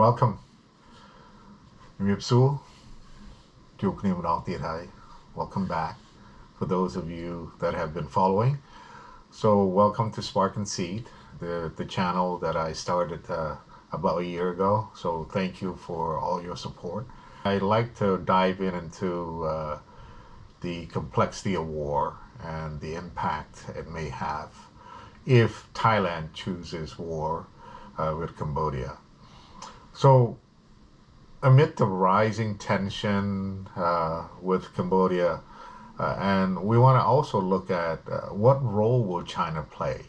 Welcome. Welcome back for those of you that have been following. So welcome to Spark and Seed, the channel that I started about a year ago. So thank you for all your support. I'd like to dive into the complexity of war and the impact it may have if Thailand chooses war with Cambodia. So amid the rising tension with Cambodia, and we want to also look at what role will China play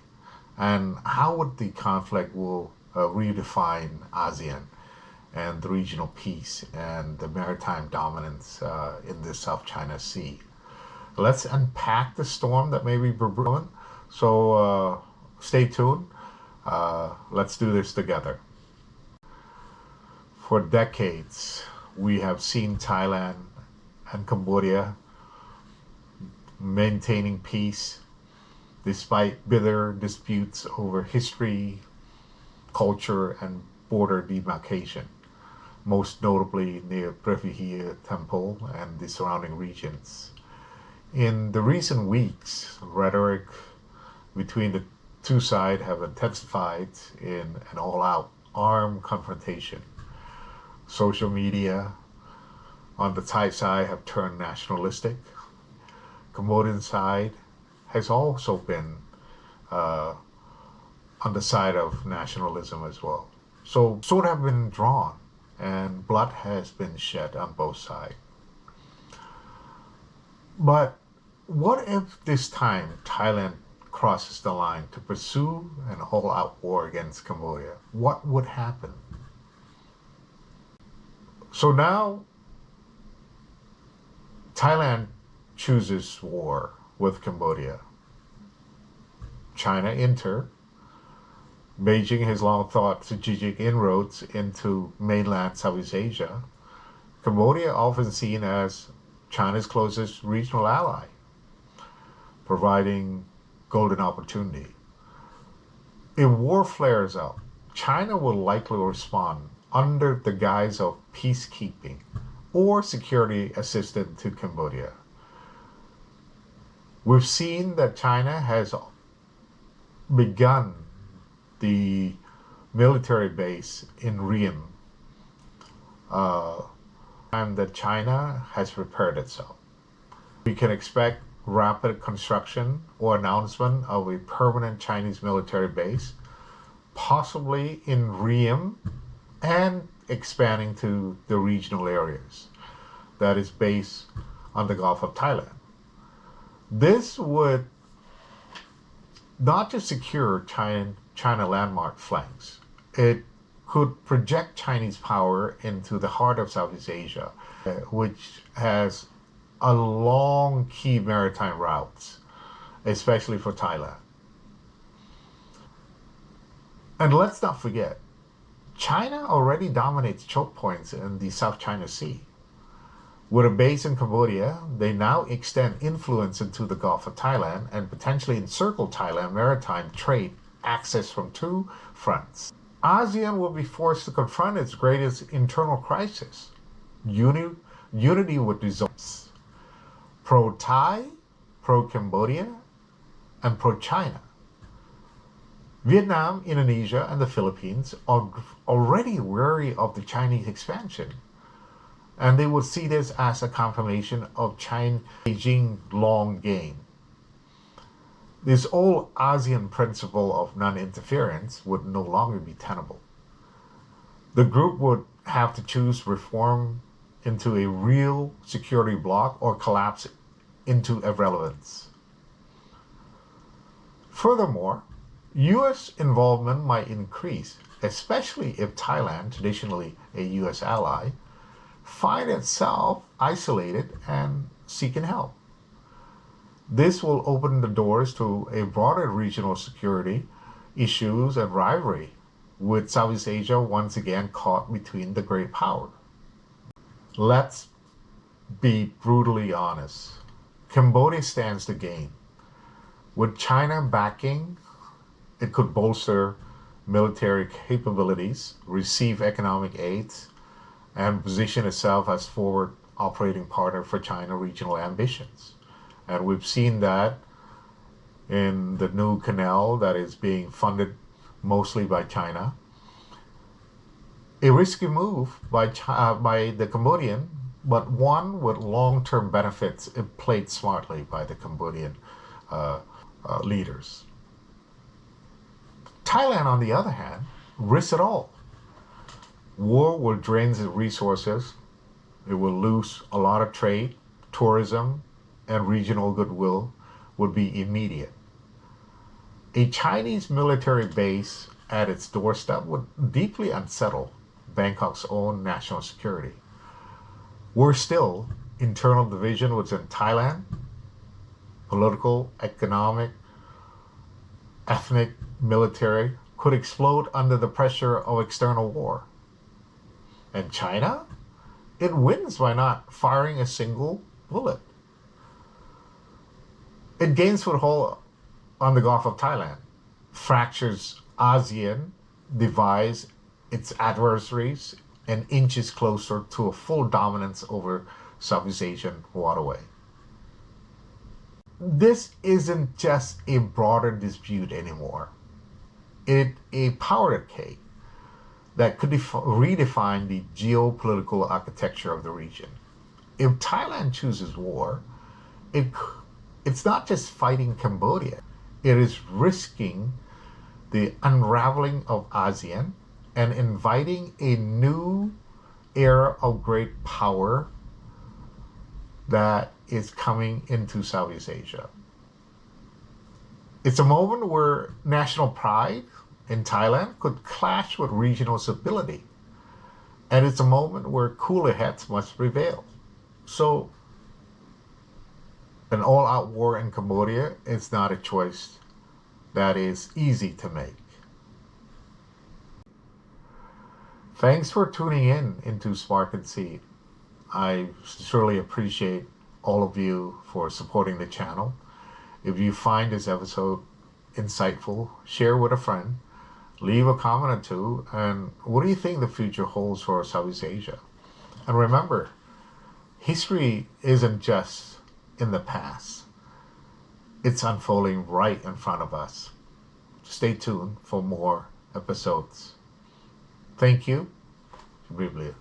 and how would the conflict will redefine ASEAN and the regional peace and the maritime dominance in the South China Sea. Let's unpack the storm that may be brewing. So stay tuned. Let's do this together. For decades, we have seen Thailand and Cambodia maintaining peace despite bitter disputes over history, culture, and border demarcation, most notably near Prithvi Temple and the surrounding regions. In the recent weeks, rhetoric between the two sides have intensified in an all-out armed confrontation. Social media on the Thai side have turned nationalistic. Cambodian side has also been on the side of nationalism as well. So swords have been drawn and blood has been shed on both sides. But what if this time Thailand crosses the line to pursue an all-out war against Cambodia? What would happen? So now Thailand chooses war with Cambodia. China enter. Beijing has long thought strategic inroads into mainland Southeast Asia. Cambodia often seen as China's closest regional ally, providing golden opportunity. If war flares up, China will likely respond under the guise of peacekeeping or security assistance to Cambodia. We've seen that China has begun the military base in Ream, and that China has prepared itself. We can expect rapid construction or announcement of a permanent Chinese military base, possibly in Ream, and expanding to the regional areas that is based on the Gulf of Thailand. This would not just secure China landmark flanks, it could project Chinese power into the heart of Southeast Asia, which has a long key maritime routes, especially for Thailand. And let's not forget, China already dominates choke points in the South China Sea. With a base in Cambodia, they now extend influence into the Gulf of Thailand and potentially encircle Thailand maritime trade access from two fronts. ASEAN will be forced to confront its greatest internal crisis. Unity with results. Pro-Thai, pro-Cambodia, and pro-China. Vietnam, Indonesia, and the Philippines are already wary of the Chinese expansion, and they would see this as a confirmation of Beijing's long game. This old ASEAN principle of non-interference would no longer be tenable. The group would have to choose reform into a real security bloc or collapse into irrelevance. Furthermore, U.S. involvement might increase, especially if Thailand, traditionally a U.S. ally, find itself isolated and seeking help. This will open the doors to a broader regional security issues and rivalry, with Southeast Asia once again caught between the great power. Let's be brutally honest. Cambodia stands to gain. With China backing, it could bolster military capabilities, receive economic aids, and position itself as forward operating partner for China regional ambitions. And we've seen that in the new canal that is being funded mostly by China. A risky move by the Cambodian, but one with long-term benefits if played smartly by the Cambodian leaders. Thailand, on the other hand, risks it all. War will drain its resources. It will lose a lot of trade, tourism, and regional goodwill would be immediate. A Chinese military base at its doorstep would deeply unsettle Bangkok's own national security. Worse still, internal division within Thailand, political, economic, ethnic, military, could explode under the pressure of external war. And China? It wins by not firing a single bullet. It gains foothold on the Gulf of Thailand, fractures ASEAN, divides its adversaries, and inches closer to a full dominance over Southeast Asian waterway. This isn't just a broader dispute anymore. It's a power decay that could redefine the geopolitical architecture of the region. If Thailand chooses war, it's not just fighting Cambodia. It is risking the unraveling of ASEAN and inviting a new era of great power that is coming into Southeast Asia. It's a moment where national pride in Thailand could clash with regional stability. And it's a moment where cooler heads must prevail. So, an all-out war in Cambodia is not a choice that is easy to make. Thanks for tuning in into Spark and Seed. I surely appreciate all of you for supporting the channel. If you find this episode insightful, share with a friend, leave a comment or two, and what do you think the future holds for Southeast Asia? And remember, history isn't just in the past. It's unfolding right in front of us. Stay tuned for more episodes. Thank you. Briefly.